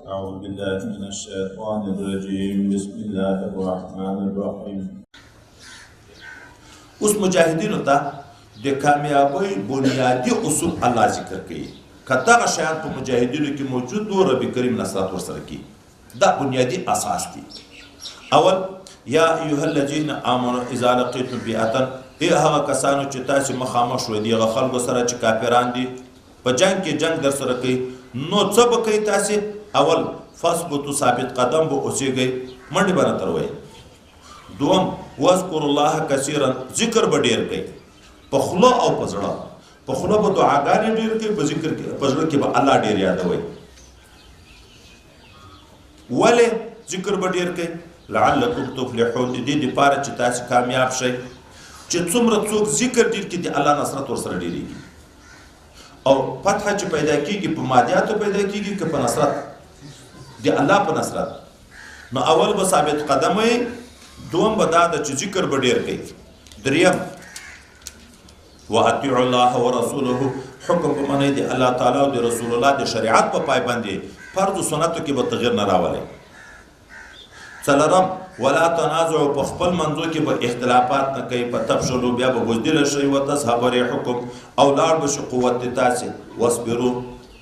أعوذ بالله من الشيطان الرجيم بسم الله الرحمن الرحيم. उस मुजाहिदीनों ता दे कामयाबी बुनियादी उसूल अल्लाह जिक्र कई कता शयान तो मुजाहिदीनों की मौजूद दो रबी करीम नसरत वरसर की दा बुनियादी असास थी. अवल या अय्युहल्लज़ीना आमनु इज़ा लक़ीतुम फ़िअतन ए हवा कसानो चिता से मखामख शो दी खल्क सरा च काफिरान दी पजंग के जंग दर सर कई नो सब कई तासे अवल फसबुतु साबित कदम बो उसे गई मंडी बना तरवई. दोम वज़कुरुल्लाह कसीरन जिक्र बडेर गई पखलो और पजड़ा पखलो ब दुआगानी डेर के जिक्र के पजड़ा के अल्लाह डेर याद होई वले जिक्र बडेर के लअल्लकुम तुफ्लिहून दी पार चिता से कामयाब शे चित्सुमर चूक जिक्र डेर के अल्लाह नसरत और सर डेरी और फतह च पैदा की मादियात पैदा की प नसरत दे अल्लाह प नसरत न अवल ब साबित कदम है दोम बदाद च जिक्र बडेर गई. दरियम वअतिउल्लाह व रसूलहु हुक्म बमने दे अल्लाह ताला और रसूलुल्लाह दे शरीयत पर पाबंदी फर्ज सुन्नत की बतगीर न रावले. सलरम वला तनाज़ु पखपल मंजो के ब इख्तिलाफात न कई प तफशलु बिया ब बुजदिल शय व तसहबर हुक्म औलाद ब कुव्वत तासे वस्बिरु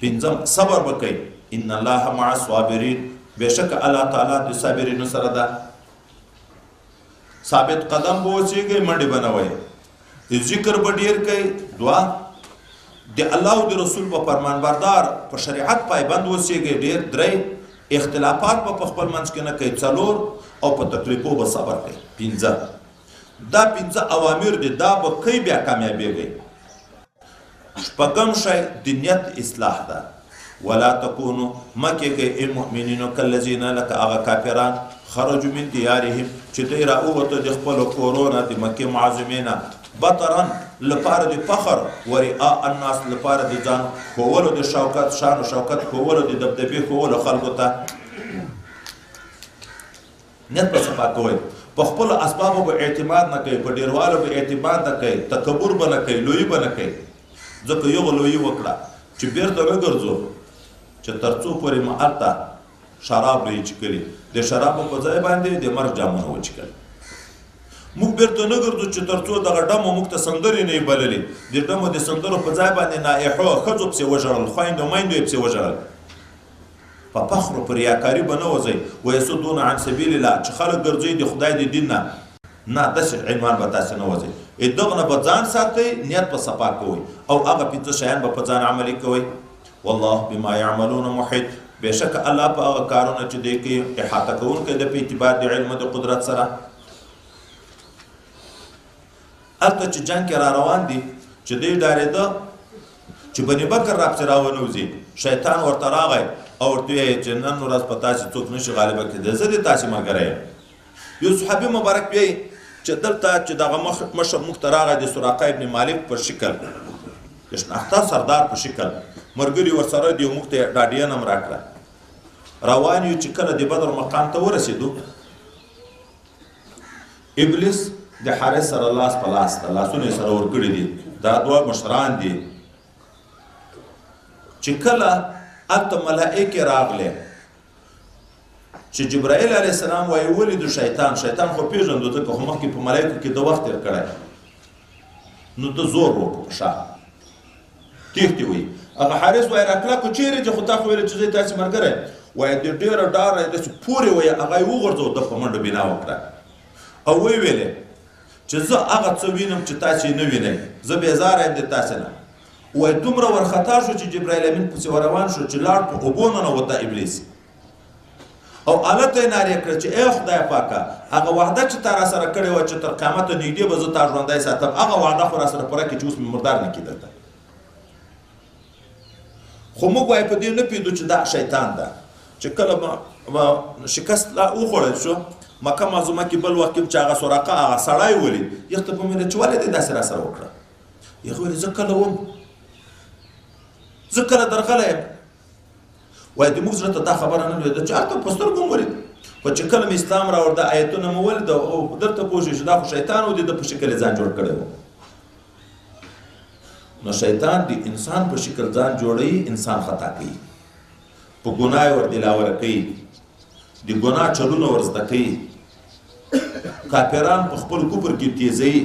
पिंजम सबर ब कई इन्नल्लाह मअ स्वाबिरीन बेशक अल्लाह ताला दे साबिरीन सरदा साबित कदम बोचे गए मंडी बनावे जिक्र बडेर कई दुआ दे अल्लाह दे रसूल प फरमान बरदार प शरीयत पाबंद वसे गए ढेर द्रे इख्तिलाफात प पखपल मंच के न कई चलोर और प तकलीफो ब सबर कई पिंजा दा पिंजा अवामिर दे दा ब कई बिया कामयाबी गई पगम शय दिनियत इस्लाह दा वला तकूनु मके गए ए मुमिनीनो कल्लजीना लक आगा काफिरान खरजु मिन दियारिहिम चितेरा उवत दखपल कोरोना दि मक्के मुआज़िमीना बतरन लपार दि फखर वरिआ अन्नास लपार दि जान खोवलो दि शौकत शान शौकत खोवलो दि दबदबे खोवलो खलगता नेत पर सफा कोई पखपल असबाब ब एतमाद न कई पडेरवालो ब एतमाद न कई तकबर ब न कई लोई ब न कई जक यो लोई वकड़ा च बेर त गरजो च तरचो परि म आता शराब रही चिकली दे शराब को जाय बांधे दे मर जामुन हो चिकल मुख बेर तो नगर जो चितरचो दगा डम मुख त संदरी नहीं बलली दे डम दे संदरो को जाय बांधे ना ए हो खजब से वजरल फाइंड माइंड से वजरल फखर पर याकारी बनो वजय व यसदون عن سبيل الله च खलक गरजई दे खुदाई दे दीनना ना दस ईमान बता से न वजय ए दगना बजान साथे नियत पर सपा कोई और अगर पित शयन ब फजान अमली कोई वल्लाह बिमा यअमलून मुहित बेशक अल्लाह पर कारों च देखे इहाता कौन के दे इतिबार दे इल्म दे कुदरत सरा अत च जंग के रवान दी च दे डारे द च बनी बकर रब से रावनोजी शैतान और तरागे और तो ये जन्नत और पता से तो नश गालिब के दे जदे तासी मर गए यो सहाबी मुबारक पे च दलता च दगा मश मुख्तरागा दे सुराका इब्न मालिक पर शिकल जशन अख्ता सरदार पर शिकल मरगरी वर सर दी मुख्ते डाडिया नम राखला रवान यू चिकल दे बदर मकाम तो रसीदु इब्लिस दे हारिस सल्लल्लाहु अलैहि सुने सर और कड़ी दी दादवा मशरान दी चिकला अत मलाइके रागले च जिब्राइल अलैहि सलाम वाई वलिद शैतान शैतान को पेजन दो तो हम की मलाइके की दो वक्त करे नु तो जोर रो पशा तीखती हुई अगर हारिस वाई रखला को चेरे जो खुदा को वेले चीजें तासी मर करे वाई दे डेर डार दे पूरे वाई अगर वो गर्जो द कमांड बिना वकरा او وی ویلې چې زه هغه څه وینم چې تاسې نه وینئ زه بیزاره یم د تاسې نه وایي دومره ورخطا شو چې جبرائیل امین پسې روان شو چې لاړ په اوبو ننوته ابلیس او هلته یې نارې کړه چې ای خدای پاکه هغه وعده چې تا را سره کړې وه چې تر قیامته نږدې به زه تا ژوندی ساتم هغه وعده خو را سره پوره کړي چې اوس مې مردار نه کېدل ته خو موږ وایي په دې نه پوهېدو چې دا شیطان ده چې کله شکست لا وخوړل شو مکه معظمه کې بل وخت چې هغه سراقه هغه سړی ولید یخته په مینه چې ولې دې داسې را سره وکړه یخ ویل زه کله وم زه کله درغلی یم وایي د موږ زړه ته دا خبره نه لوېده چې هلته په سترګو مو ولید خو چې کله مې اسلام راوړ دا ایتونه مو ولید او درته پوه شو چې دا خو شیطان و د ده په شکل یې ځان جوړ کړی و نو شیطان د انسان په شکل ځان جوړوي انسان خطا کوي په ګناه ور دلاوره کوي د ګناه چلونه ور زده کوي کافران په خپل کفر کې تیزوي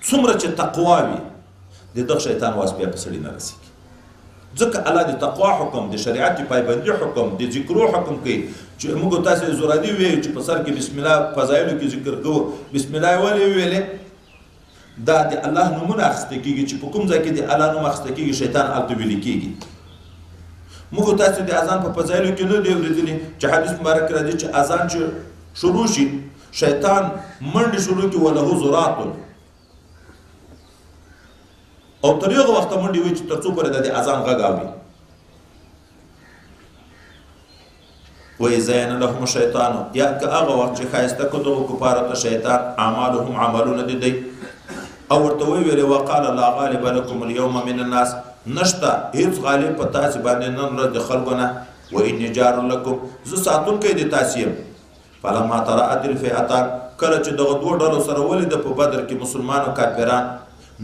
څومره چې تقوا وي د دغه شیطان واس بیا په سړي نه رسېږي ځکه الله د تقوا حکم د شریعت پایبندي حکم د ذکرو حکم کوي چې موږ تاسې زورادي ویو چې په سر کې بسم الله فضایلو کې ذکر کوو بسم الله ولې ویلې دا د الله نومونه اخیسته کېږي چې په کوم ځای کې د الله نوم اخیسته کېږي شیطان هلته ویلې کېږي موږ تاسې د اذان په فضایلو کې نه دی اورېدلي چې حدیث مبارک راځي چې اذان چې شروع شي شیطان منډې شروع کړي وله ذرات او تر هغه وخته منډې وي چې تر څو پورې د اذان غږ اوري وَإِذَيَّنَ لَهُمُ الشَّيْطَانُ یاد که هغه وخت چې ښایسته کړو دغو کفارو ته شیطان اعمالهم عملونه د دی او ورته وویلې وقال لا غالب لكم اليوم من الناس نشته هیڅ غالب په تاسې باندې نن ورځ د خلکو نه وإني جار لكم زه ساتونکی د تاسې یم فلما تراءت الفئتان کله چې دغه دوه ډلو سره ولیده په بدر کې مسلمان او کافران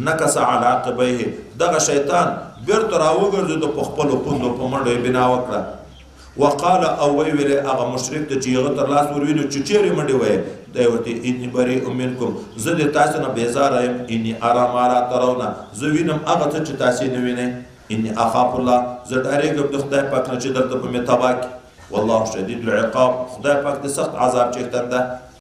نکس على عقبیه دغه شیطان بیرته راوګرځېد په خپلو پوندو په منډو یې بنا وکړه وقال او ویلې هغه مشرک ته چې هغه تر لاس ورونیو چې چیرې منډې وایې دی ورته اني بریء منکم زه د تاسې نه بیزاره یم اني ارى ما لا ترون زه وینم هغه څه چې تاسې نه وینئ اني اخاف الله زه ډارېږم د خدای پاک نه چې درته به مې تباه کړي والله شدید العقاب خدای پاک د سخت عذاب چښتن ده